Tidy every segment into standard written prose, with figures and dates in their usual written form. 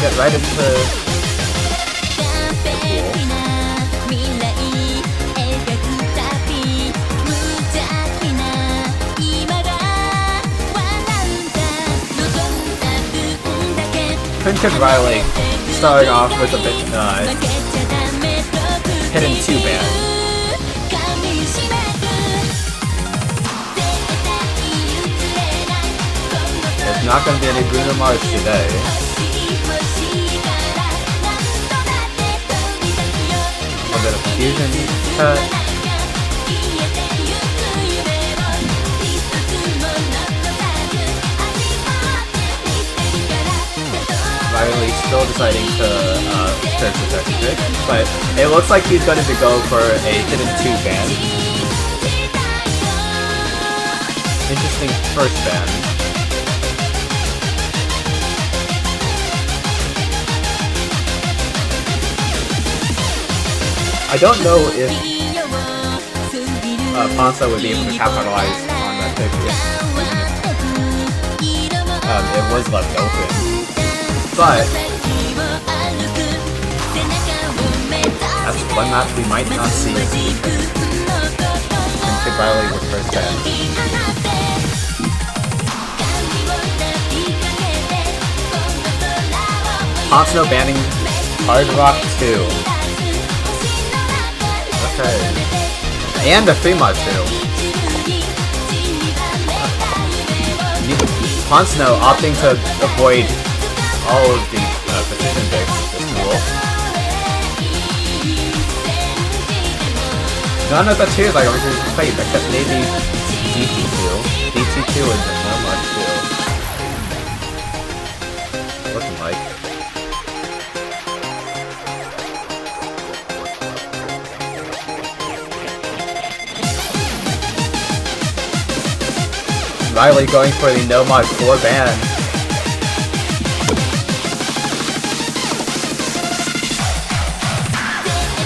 get right into the pool. CringeyKidRiley starting off with a bit hidden 2 band. There's not going to be any Bruno Mars today. A bit of fusion cut. Riley still deciding to search the second trick, but it looks like he's going to go for a hidden 2 band. Interesting first band. I don't know if PonSnow would be able to capitalize on that pick if it was left open. But that's one match we might not see this weekend. CringeyKidRiley with first band. PonSnow banning Hard Rock 2. Okay. And a Fremont 2. PonSnow opting to avoid all of the position picks. That's cool. None of the 2s I originally played, except maybe DT2. DT2 and no much 2. Looking like. Riley going for the no mod 4 ban.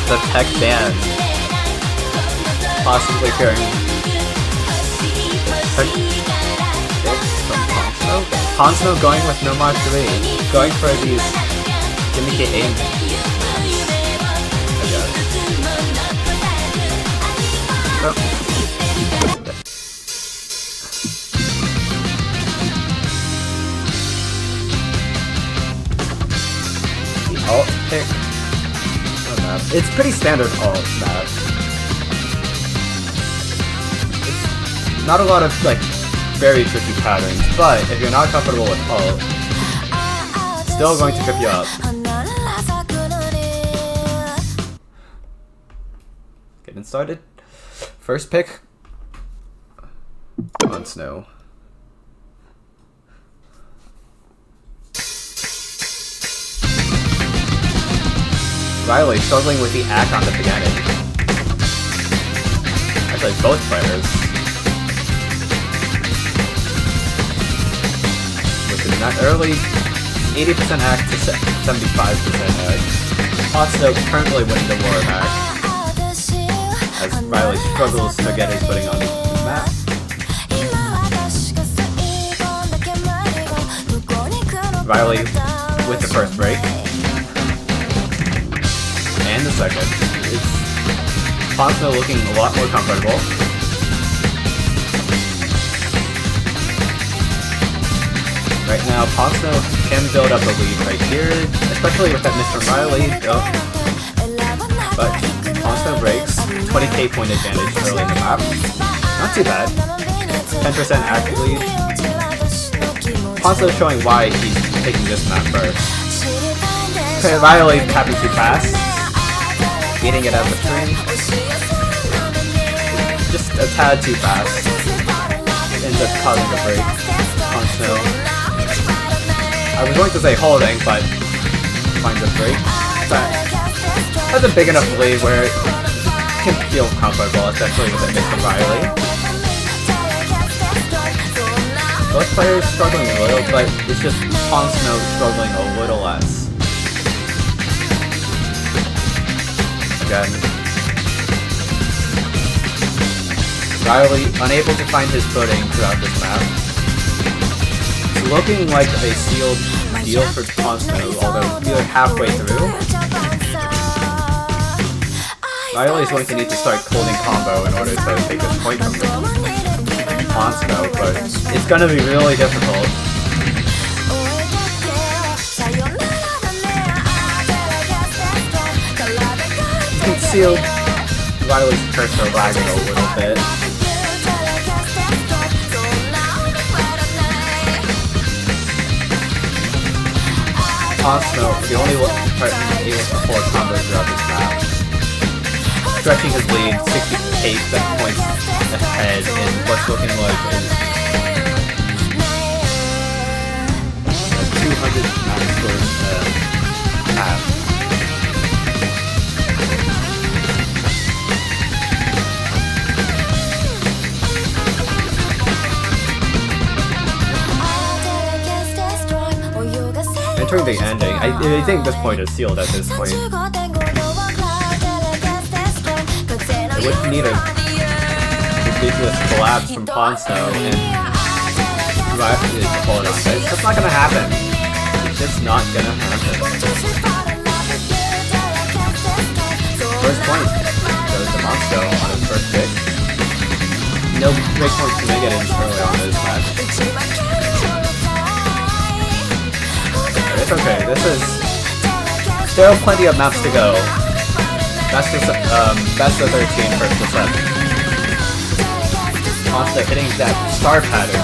The tech ban. Possibly carrying tech from PonSnow. PonSnow going with no mod 3. Going for these gimmicky aim. I guess. Oh. Alt pick. It's pretty standard alt map. It's not a lot of like very tricky patterns, but if you're not comfortable with alt, it's still going to trip you up. Getting started. First pick. PonSnow. Riley struggling with the act on the beginning. Actually, both players. With that early 80% act to 75% act. PonSnow currently winning the war of act. As Riley struggles to get his footing on the map. Riley with the first break. And the second. It's PonSnow looking a lot more comfortable. Right now, PonSnow can build up a lead right here, especially with that Mr. Riley. Oh. But PonSnow breaks. 20k point advantage early in the map. Not too bad. 10% active lead. PonSnow showing why he's taking this map first. Okay, Riley tapping too fast. Beating it out of the string. Just a tad too fast. Ends up causing a break. PonSnow. I was going to say holding, but finds a break. But that's a big enough lead where it can feel comfortable, especially with a Mr. Riley. Both players struggling a little, but it's just PonSnow struggling a little less. Again. Riley unable to find his footing throughout this map. It's looking like a sealed deal for PonSnow, although we are halfway through. Riley is going to need to start holding combo in order to take this point from PonSnow, but it's going to be really difficult. You can see Riley's cursor lagging a little bit. PonSnow, the only part able to pull a combo throughout this map, stretching his lead 68 points ahead in what's looking like a 209 score map. Entering the ending, I think this point is sealed at this point. It would need a ridiculous collapse from PonSnow and Riley to pull it on. It's just not gonna happen. It's just not gonna happen. First point goes to PonSnow on his first pick. No break points to make it in early on this match. It's okay, this is still plenty of maps to go. Best of 13 first to 7. PonSnow hitting that star pattern.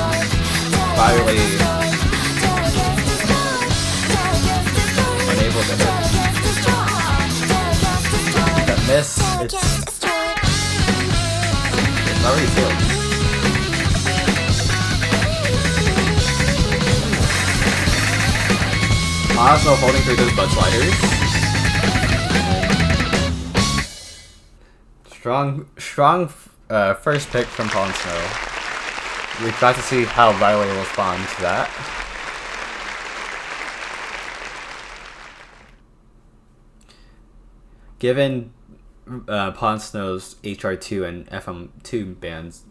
Riley unable to hit. That miss, it's already sealed. PonSnow holding through those butt sliders. Strong first pick from PonSnow. We've got to see how Riley will respond to that. Given PonSnow's HR2 and FM2 bands,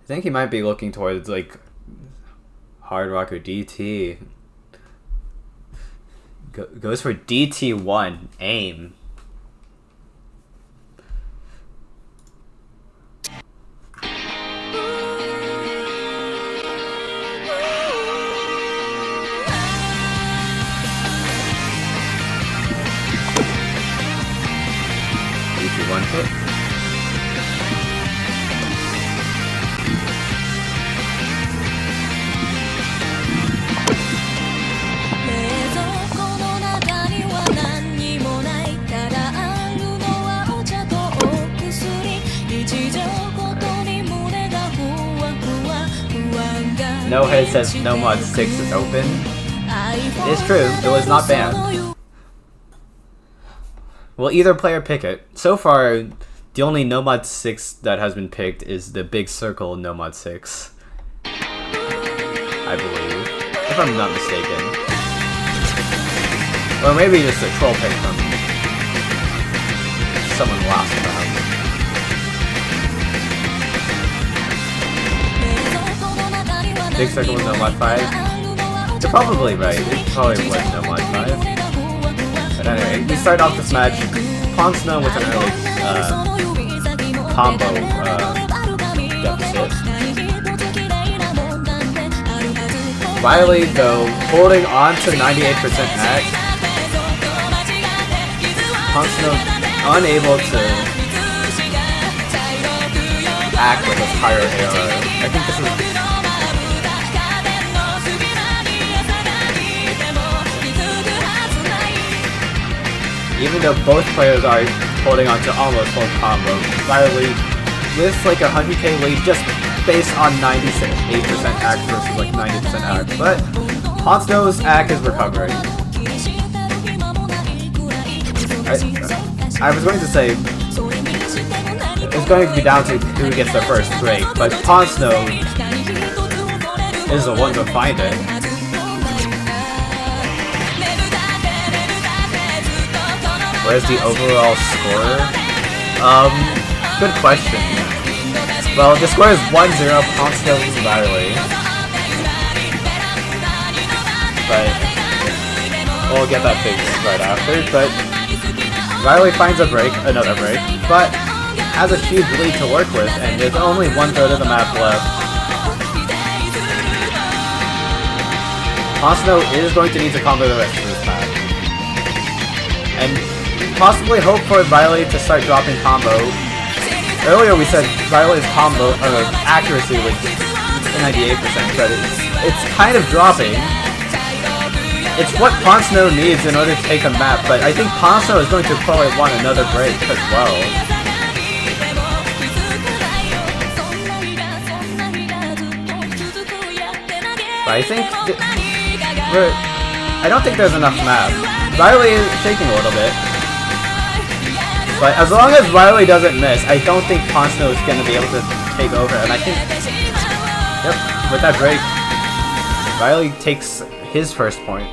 I think he might be looking towards like Hard Rock or DT. Goes for DT1, aim. DT1 hit. No Head says no mod 6 is open. It's true, it was not banned. Will either player pick it? So far, the only no mod 6 that has been picked is the big circle no mod 6. I believe. If I'm not mistaken. Or maybe just a troll pick from someone last round. Big circle was no mod 5. You're probably right. It probably was no mod 5. But anyway, we start off this match. PonSnow with an early combo deficit. Riley, though, holding on to 98% at. PonSnow unable to act with his higher AR. I think this is. Even though both players are holding on to almost full combo, Riley with like a 100k lead just based on 98% act versus like 90% act, but PonSnow's act is recovering. I was going to say it's going to be down to who gets the first break, but PonSnow is the one to find it. Where's the overall score? Good question. Well, the score is 1-0, PonSnow Riley. but we'll get that figured right after. But Riley finds another break, but has a huge lead to work with, and there's only 1/3 of the map left. PonSnow is going to need to combo the rest of this map, and possibly hope for Riley to start dropping combo. Earlier we said Riley's combo accuracy was 98%, but it's kind of dropping. It's what PonSnow needs in order to take a map, but I think PonSnow is going to probably want another break as well. But I don't think there's enough map. Riley is shaking a little bit. But as long as Riley doesn't miss, I don't think PonSnow is going to be able to take over. And I think, yep, with that break, Riley takes his first point.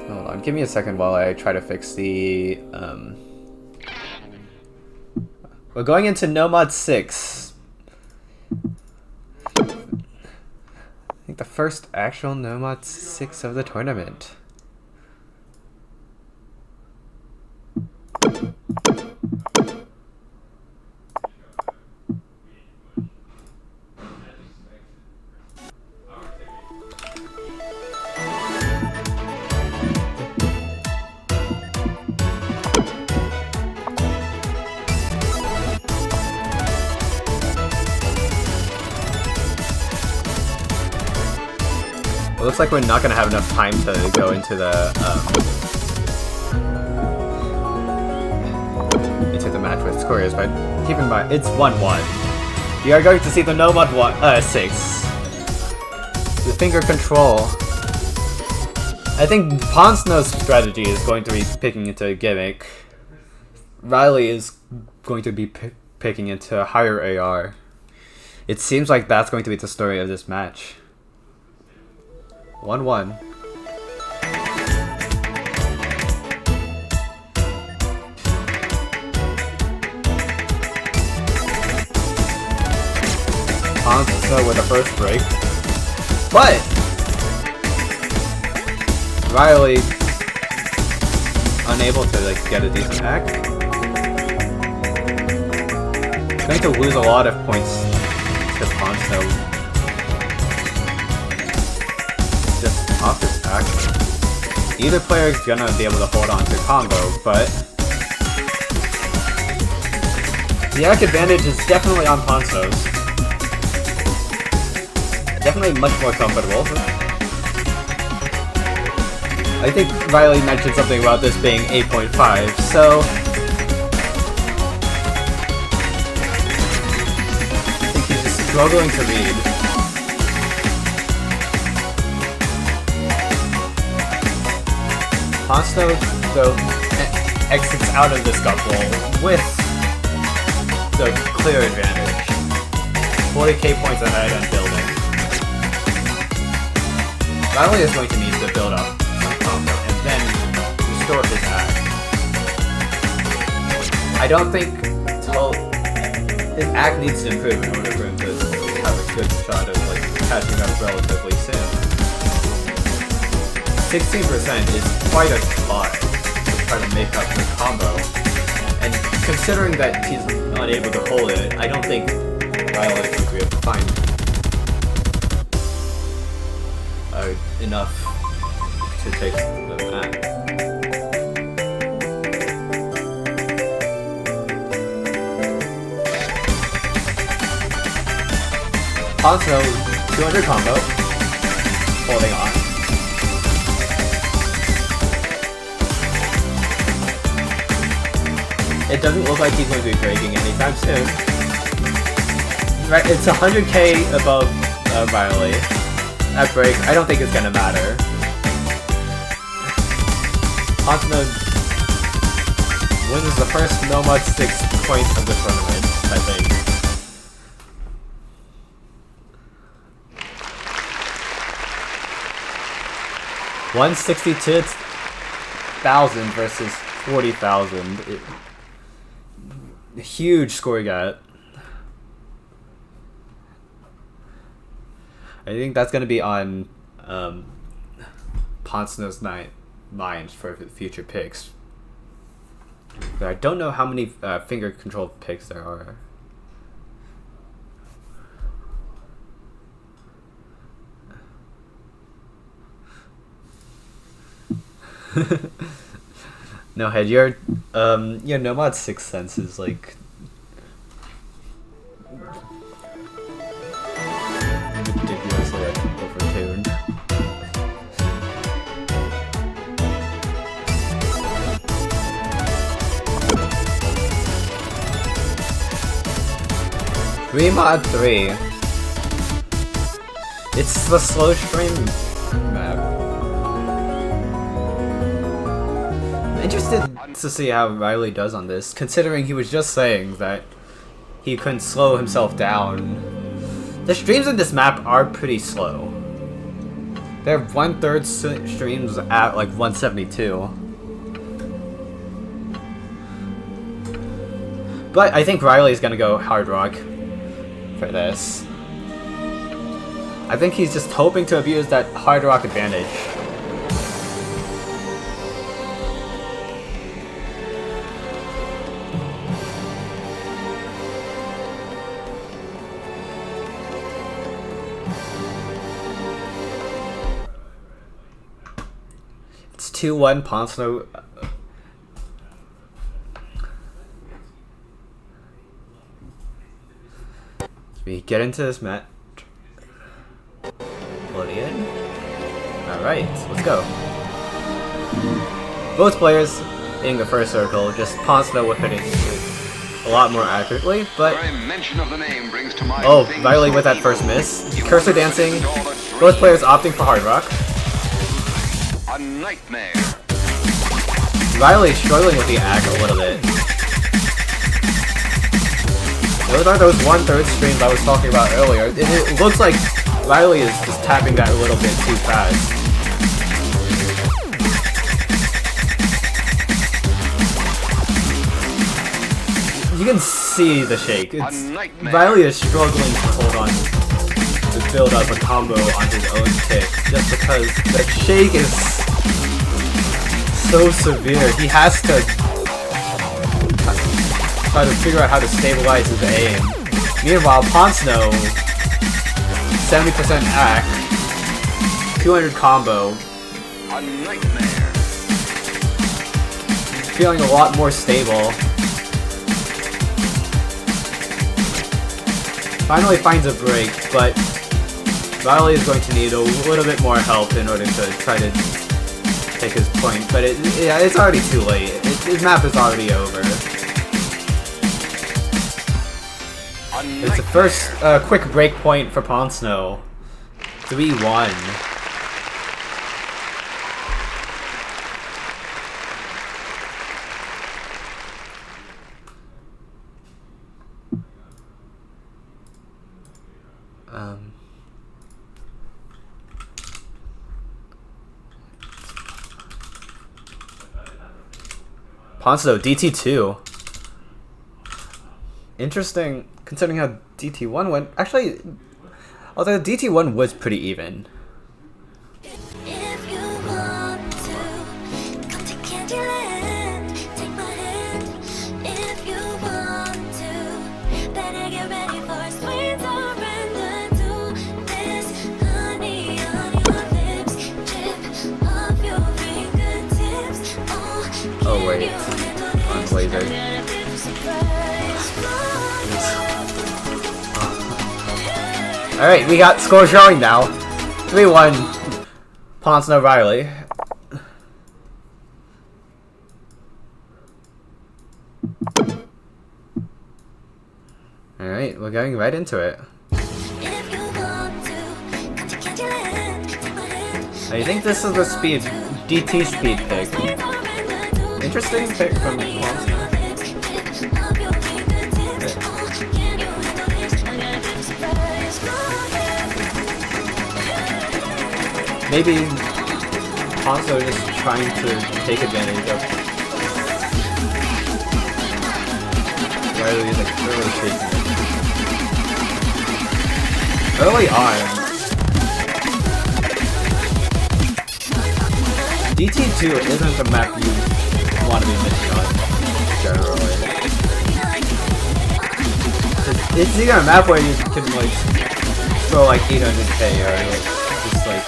Hold on, give me a second while I try to fix the... We're going into No Mod 6. I think the first actual No Mod 6 of the tournament. It looks like we're not going to have enough time to go into the match with Squares, but keep in mind, it's 1-1. We are going to see the No Mod 6. The finger control. I think PonSnow's strategy is going to be picking into a gimmick. Riley is going to be picking into a higher AR. It seems like that's going to be the story of this match. 1-1. PonSnow with the first break, but Riley unable to get a decent hack. Going to lose a lot of points to PonSnow. Just off this hack. Either player is gonna be able to hold on to combo, but the hack advantage is definitely on PonSnow's. Definitely much more comfortable. I think Riley mentioned something about this being 8.5, so I think he's just struggling to read. PonSnow, though, exits out of the scuffle with the clear advantage. 40k points ahead and building. Riley is going to need to build up some combo and then restore his hack. I don't think his hack needs to improve in order for him to have a good shot of catching up relatively soon. 16% is quite a lot to try to make up the combo, and considering that he's unable to hold it, I don't think Riley is going to be able to find enough to take the map. PonSnow 200 combo, holding on. It doesn't look like he's going to be breaking anytime soon. Right, it's 100k above Riley. That break, I don't think it's gonna matter. PonSnow wins the first No Mod 6 point of the tournament, I think. $162,000 versus 40,000. Huge score gap. I think that's gonna be on PonSnow's mind for future picks. But I don't know how many finger controlled picks there are. No, Head, your Nomad Sixth Sense is like ridiculously overtuned. Mod 3. It's the slow stream map. I'm interested to see how Riley does on this, considering he was just saying that he couldn't slow himself down. The streams in this map are pretty slow. They're 1/3 streams at like 172. But I think Riley's gonna go hard rock for this. I think he's just hoping to abuse that hard rock advantage. It's 2-1 PonSnow. We get into this match. Load in. Alright, let's go. Both players in the first circle, just PonSnow with hitting a lot more accurately, but oh, Riley with that first miss. Cursor dancing. Both players opting for hard rock. A nightmare. Riley's struggling with the act a little bit. Those are those 1/3 streams I was talking about earlier. It looks like Riley is just tapping that a little bit too fast. You can see the shake. Riley is struggling to hold on to build up a combo on his own kick just because the shake is so severe. He has to try to figure out how to stabilize his aim. Meanwhile, PonSnow, 70% act, 200 combo, A nightmare. feeling a lot more stable. Finally finds a break, but Riley is going to need a little bit more help in order to try to take his point. But it's already too late. His map is already over. It's the first quick break point for PonSnow. 3-1. PonSnow, DT2. Interesting, considering how DT1 went. Actually, although DT1 was pretty even. If you want to come to Candyland, take my hand. If you want to, better get ready for a sweet surrender to this honey on your lips, tip of your fingertips. Oh wait, on laser. Alright, we got score showing now. 3-1, PonSnow Riley. Alright, we're going right into it. I think this is the speed, DT speed pick. Interesting pick from PonSnow. Maybe PonSnow just trying to take advantage of Riley is like really shaking. Early on, DT2 isn't the map you want to be missing on, generally. It's either a map where you can like throw like 800k or like, just like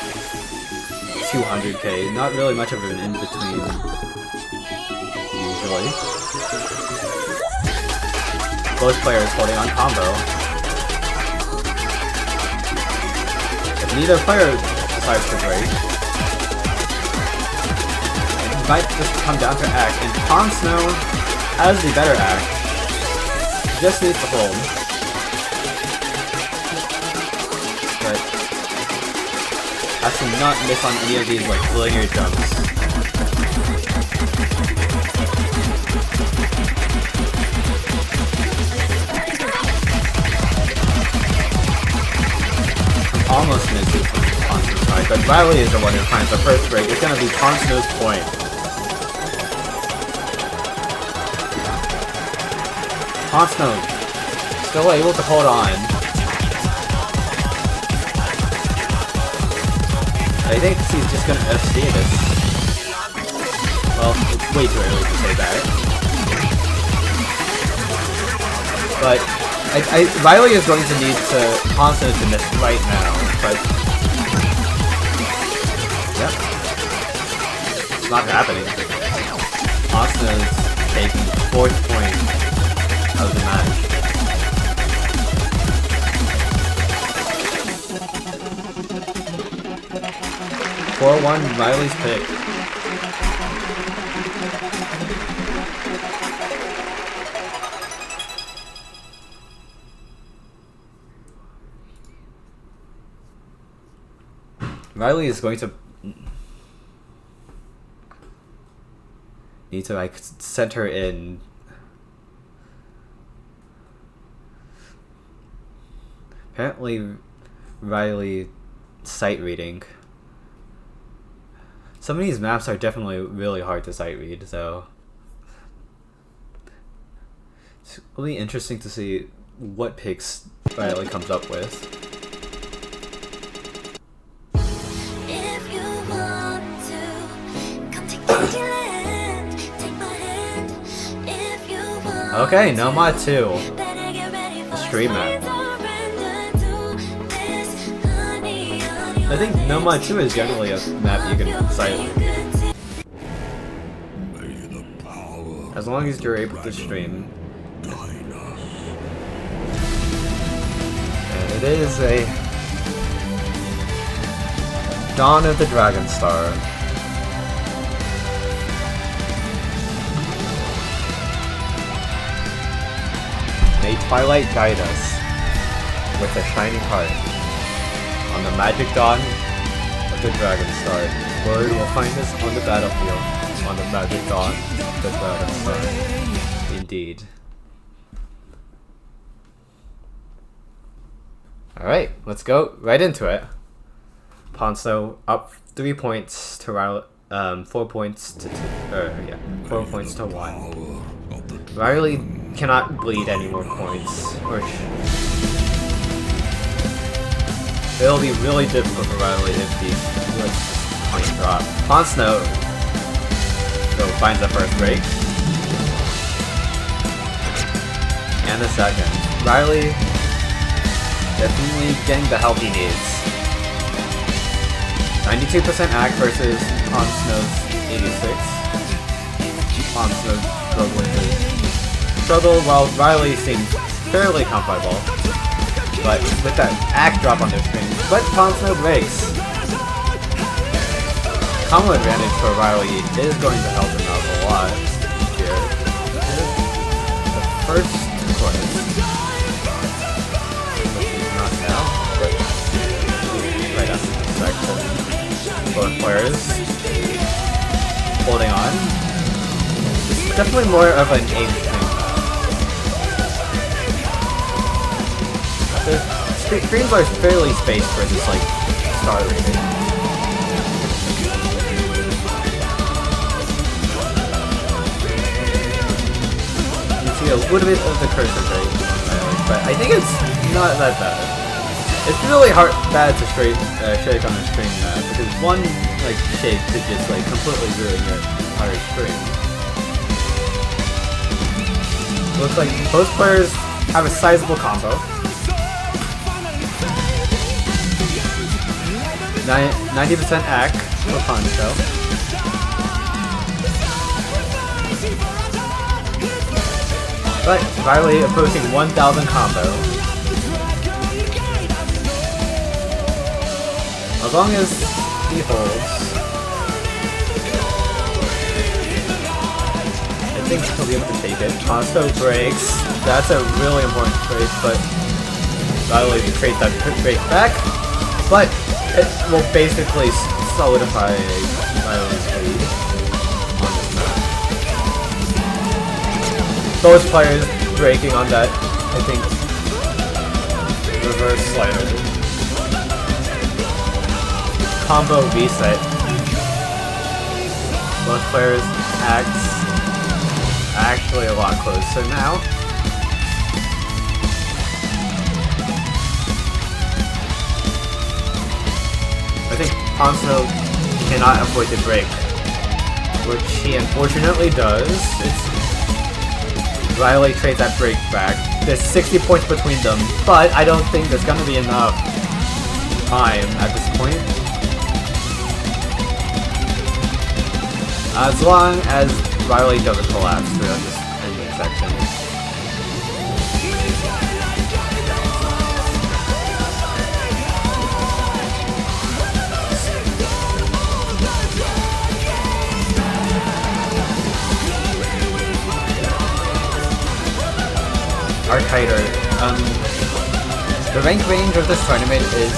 200k, not really much of an in-between, usually. Both players holding on combo. If neither player decides to break, it might just come down to act, and PonSnow has the better act. Just needs to hold. But has to not miss on any of these like linear jumps. Almost misses on the side, but Riley is the one who finds the first break. It's gonna be PonSnow's point. PonSnow still able to hold on. I think he's just gonna FC this. Well, it's way too early to say that. But Riley is going to need PonSnow to miss right now, but yep. It's not happening. PonSnow is taking the 4th point of the match. (4-1) Riley's pick. Riley is going to need to like center in. Apparently, Riley sight reading. Some of these maps are definitely really hard to sight read, so it's really interesting to see what picks Riley comes up with. If you want to come to Candyland, take my hand. If you want Okay, No Mod 2. better get ready for Stream map. surrender to this honey, honey, I think No Mod 2 is generally a map you can sight read. As long as you're able to stream. And it is a Dawn of the Dragon Star. May Twilight guide us with a shining heart on the magic dawn of the Dragon Star. Glory will find us on the battlefield on the magic dawn of the Dragon Star. Indeed. Alright, let's go right into it. PonSnow up 3 points to 4 points to 4 points to 1. Riley cannot bleed any more points, or it'll be really difficult for Riley if he lets this point drop. PonSnow finds the first break and the second. Riley definitely getting the help he needs. 92% act versus PonSnow's 86. PonSnow struggle while Riley seems fairly comfortable. But with that act drop on their screen, but PonSnow breaks. Combo advantage for Riley is going to help him out a lot here. The first course. Not now, but right after the section. Both players holding on. It's definitely more of an aim thing. The screens are fairly spaced for this like star rating. You see be a little bit of the cursor break on Riley, but I think it's not that bad. It's really bad to shake on a string map because one like shake could just like completely ruin your entire string. Looks like both players have a sizable combo. 90% act for PonSnow. But Riley approaching 1,000 combo. As long as he holds, I think he'll be able to take it. PonSnow breaks. That's a really important break, but Riley creates that break back. But it will basically solidify Riley's lead on this map. Both players breaking on that, I think, reverse slider. Combo reset. Both players actually a lot closer now. I think PonSnow cannot avoid the break, which he unfortunately does. Riley trades that break back. There's 60 points between them, but I don't think there's gonna be enough time at this point. As long as Riley doesn't collapse throughout this ending section. Archider. The rank range of this tournament is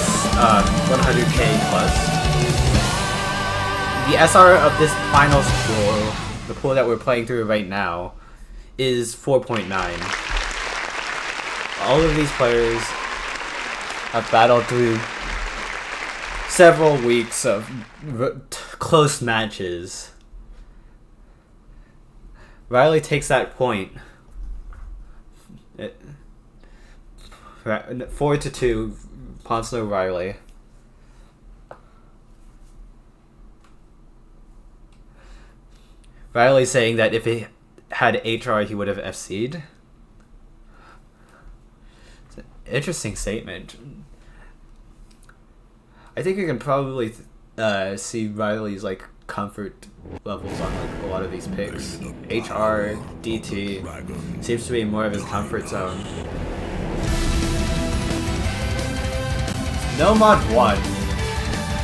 100k plus. The SR of this finals pool, the pool that we're playing through right now, is 4.9. All of these players have battled through several weeks of close matches. Riley takes that point. 4-2, PonSnow Riley. Riley saying that if he had HR, he would have FC'd. It's an interesting statement. I think you can probably see Riley's like comfort levels on like a lot of these picks. HR, DT seems to be more of his comfort zone. No mod 1.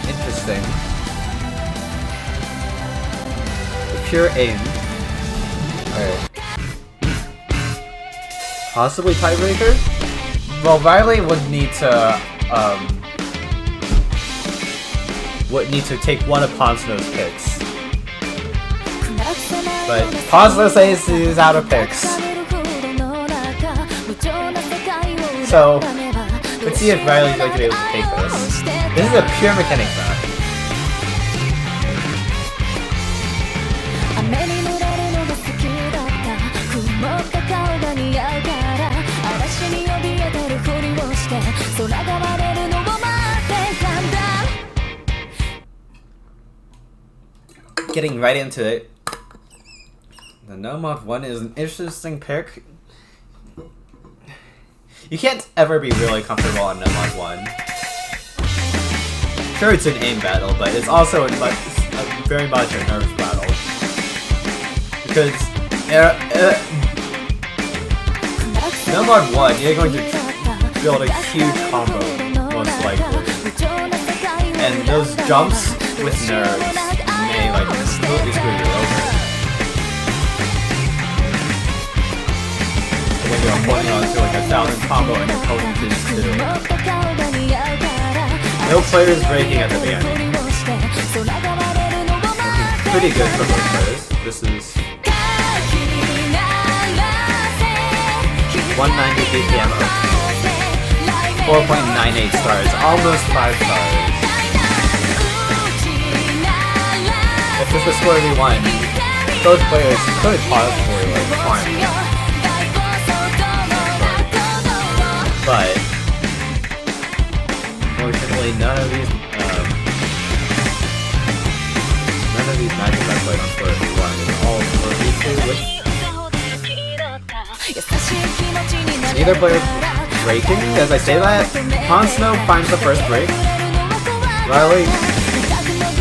Interesting. The pure aim. Alright. Possibly tiebreaker? Well, Riley would need to take one of PonSnow's picks. But PonSnow says he's out of picks. So, let's see if Riley's going to be able to take this. This is a pure mechanic map. Getting right into it. The No Mod 1 is an interesting pick. You can't ever be really comfortable on No Mod 1. Sure, it's an aim battle, but it's also very much a nerves battle. Because No Mod 1, you're going to build a huge combo, most likely. And those jumps with nerves may like completely screw you over. When you're holding on to like a 1,000 combo and you're holding this too. No players breaking at the beginning. Pretty good for both players. This is 190 BPM of 4.98 stars, almost 5 stars. If this was score we won, both players could possibly like climb. Unfortunately, none of these matches I played on Sport 1 is all for E2 with either player breaking. As I say that, PonSnow finds the first break. Riley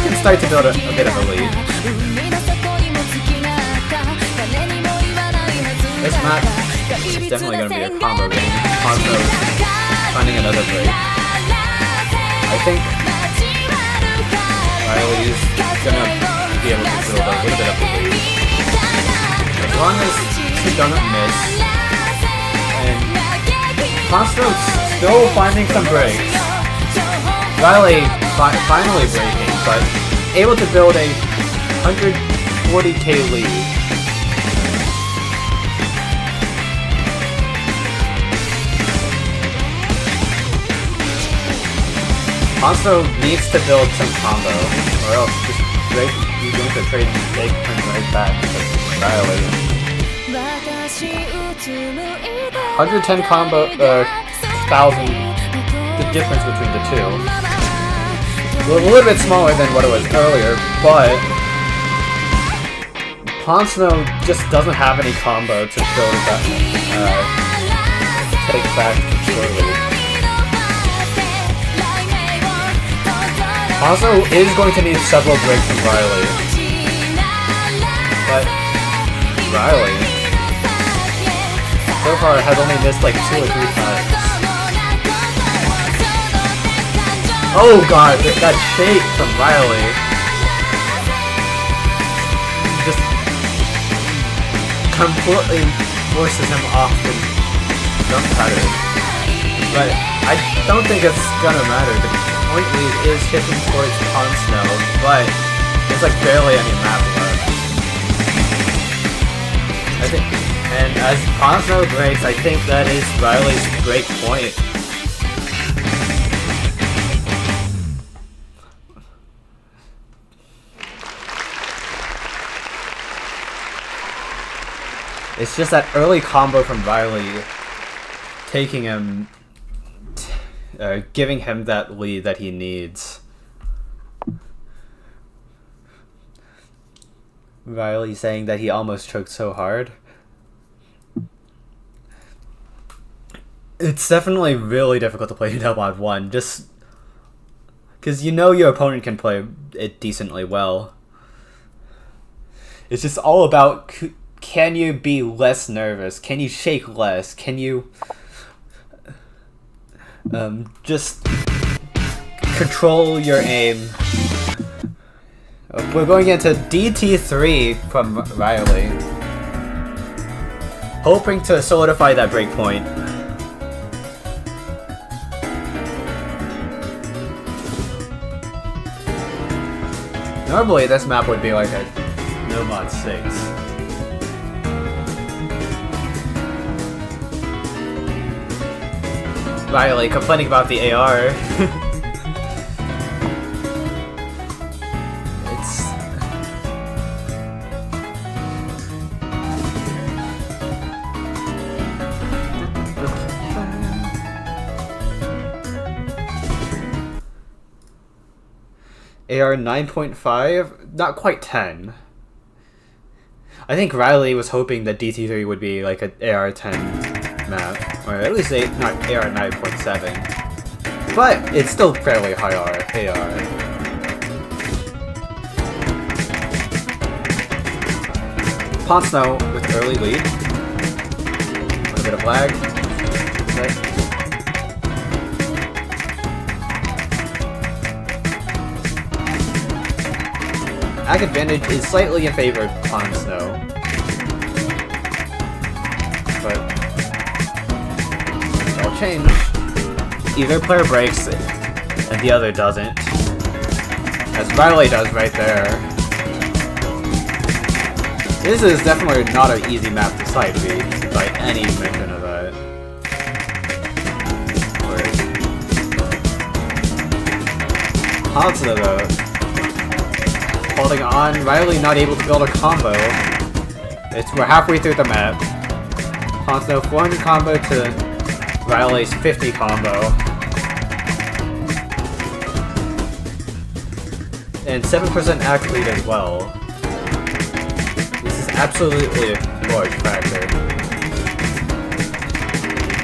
can start to build a bit of a lead. This map is definitely going to be a combo game. PonSnow finding another break. I think Riley's going to be able to build a little bit of a lead. As long as he doesn't miss. And PonSnow's still finding some breaks. Riley finally breaking, but able to build a 140k lead. PonSnow needs to build some combo, or else just Drake is going to trade Drake right back to Riley. 110 combo, 1,000, the difference between the two. A little bit smaller than what it was earlier, but PonSnow just doesn't have any combo to build that, take back shortly. PonSnow is going to need several breaks from Riley, but Riley so far has only missed like 2 or 3 times. Oh god, that shake from Riley just completely forces him off the jump pattern. But I don't think it's gonna matter. The point lead is shifting towards PonSnow, but there's like barely any map left. I think, and as PonSnow breaks, I think that is Riley's break point. It's just that early combo from Riley taking him, giving him that lead that he needs. Riley saying that he almost choked so hard. It's definitely really difficult to play in Double Mod 1, just because you know your opponent can play it decently well. It's just all about, can you be less nervous? Can you shake less? Can you just control your aim? We're going into DT3 from Riley, hoping to solidify that breakpoint. Normally this map would be like a no mod 6. Riley complaining about the AR. It's AR 9.5, not quite 10. I think Riley was hoping that DT3 would be like an AR 10 map, or at least not AR 9.7, but it's still fairly high AR. PonSnow with early lead, a little bit of lag. Okay. Ag advantage is slightly in favor of PonSnow, but it'll change. Either player breaks and the other doesn't, as Riley does right there. This is definitely not an easy map to side read by any mention of that. PonSnow though, holding on, Riley not able to build a combo. We're halfway through the map. PonSnow 400 combo to Riley's 50 combo. and 7% act lead as well. This is absolutely a large factor.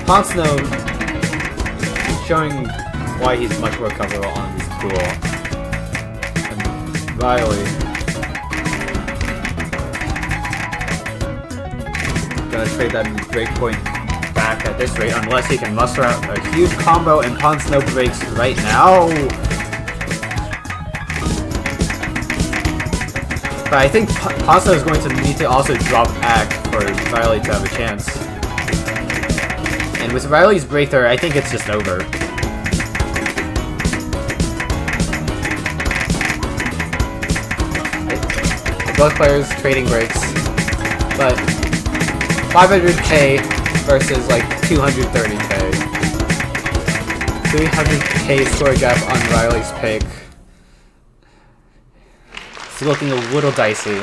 PonSnow showing why he's much more comfortable on this pool. And Riley gonna trade that breakpoint back at this rate unless he can muster out a huge combo, and PonSnow breaks right now. But I think PonSnow is going to need to also drop act for Riley to have a chance. And with Riley's breakthrough, I think it's just over. Both players trading breaks, but 500k versus like 230k. 300k score gap on Riley's pick. It's looking a little dicey.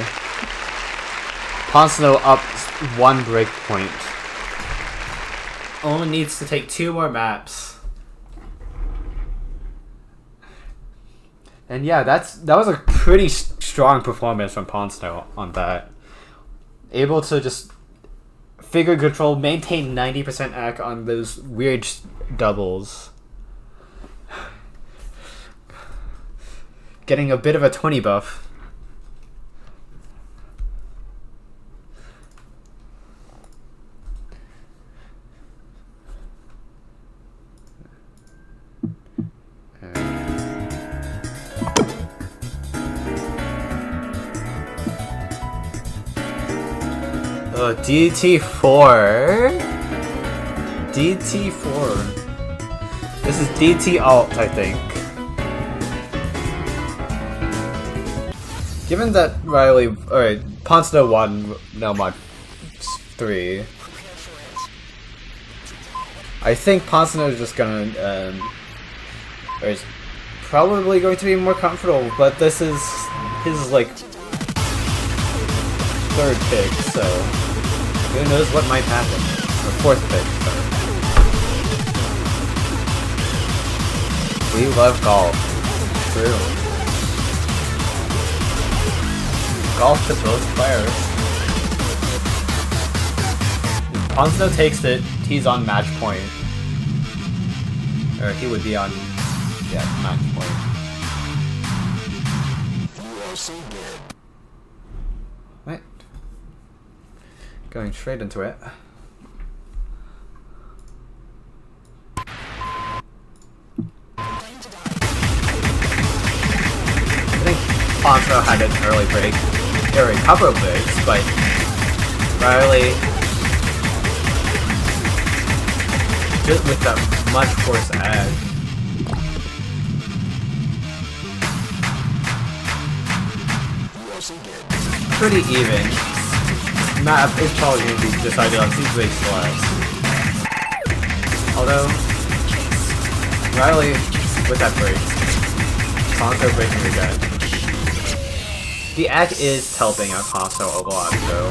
PonSnow up 1 break point. Only needs to take 2 more maps. And yeah, that was a pretty strong performance from PonSnow on that. Able to just figure control, maintain 90% act on those weird doubles. Getting a bit of a 20 buff. DT4. DT4. This is DT alt, I think. Given that Riley, alright, PonSnow won no mod 3. I think PonSnow is just gonna, or is probably going to be more comfortable, but this is his, like, 3rd pick, so who knows what might happen. Or 4th pick, sorry. We love golf. True. Golf to both players. If PonSnow takes it, he's on match point. Or he would be on, yeah, match point. Right. Going straight into it. I think PonSnow had an early break, or a couple of breaks, but Riley, just with that much worse ad. Pretty even. Map is probably going to be decided on who's base last. Although, Riley, with that break, PonSnow breaking again. The act is helping out PonSnow a lot, though.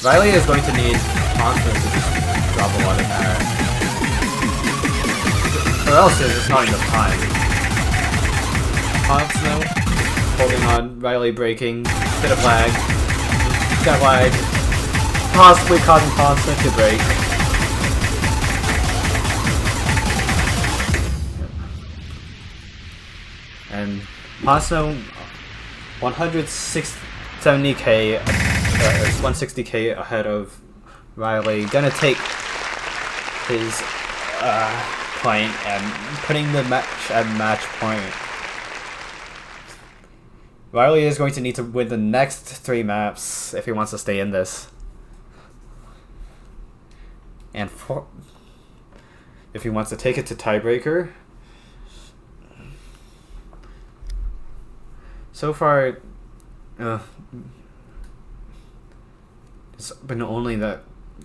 Riley is going to need PonSnow to just drop a lot of act. Or else there's just not enough time. PonSnow holding on, Riley breaking, bit of lag, that lag, possibly causing PonSnow to break. And PonSnow 170k, 160k ahead of Riley, gonna take his point and putting the match at match point. Riley is going to need to win the next 3 maps if he wants to stay in this. And if he wants to take it to tiebreaker. So far, it's been only that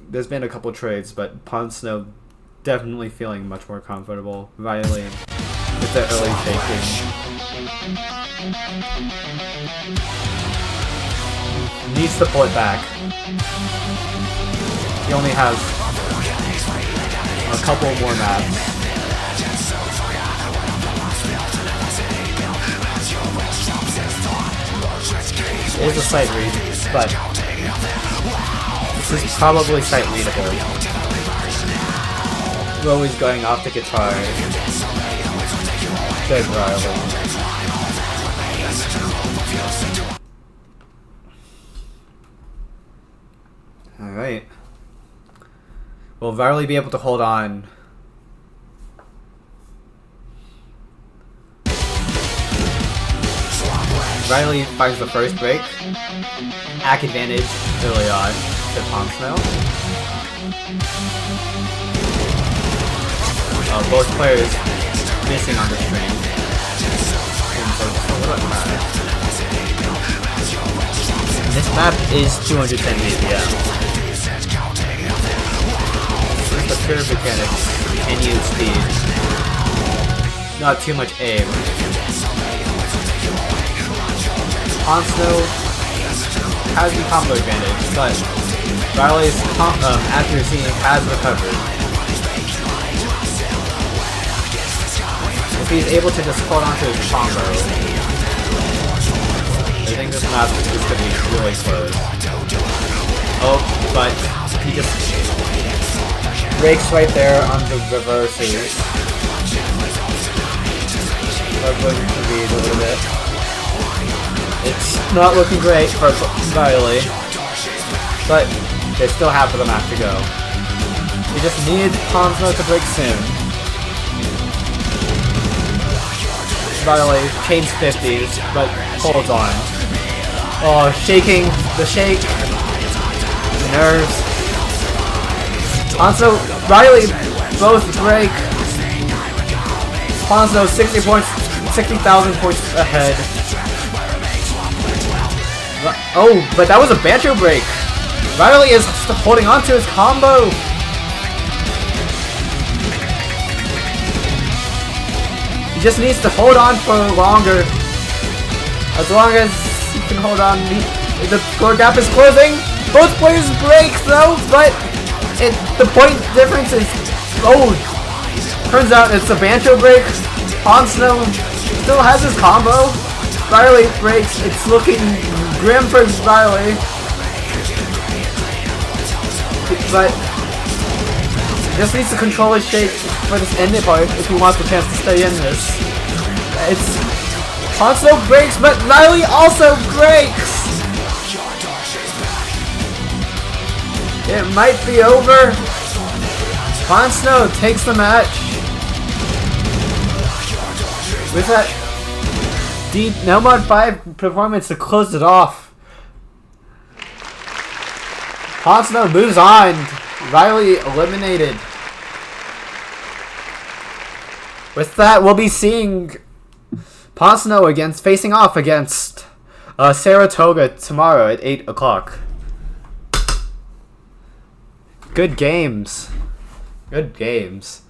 there's been a couple trades, but PonSnow definitely feeling much more comfortable. Riley with the early taking. Needs to pull it back. He only has a couple more maps. It is a sight read, but this is probably sight readable. Rowy's going off the guitar. Good Riley. Alright. Will Riley be able to hold on? Riley finds the first break. Ack advantage early on to PonSnow. Both players missing on the string. This map is 210 APM. With the pure mechanics and use speed. Not too much aim. PonSnow has the combo advantage, but Riley's accuracy has recovered. If he's able to just hold on to his combo, I think this map is going to be really close. Oh, but he just breaks right there on the reverses. Struggling to read a little bit. It's not looking great for Riley, but they still have the map to go. We just need PonSnow to break soon. Riley chains 50s, but holds on. Oh, shaking, the shake, the nerves. PonSnow, Riley both break. PonSnow 60,000 points ahead. Oh, but that was a banjo break. Riley is holding on to his combo. He just needs to hold on for longer. As long as he can hold on, the score gap is closing. Both players break though, but the point difference is, oh, turns out it's a banjo break. PonSnow still has his combo. Riley breaks. It's looking grim for Riley, but just needs to control his shake for this ending part if he wants the chance to stay in this. It's PonSnow breaks, but Riley also breaks. It might be over. PonSnow takes the match with that No Mod 5 performance to close it off. PonSnow moves on. Riley eliminated. With that, we'll be seeing PonSnow facing off against Saratoga tomorrow at 8 o'clock. Good games. Good games.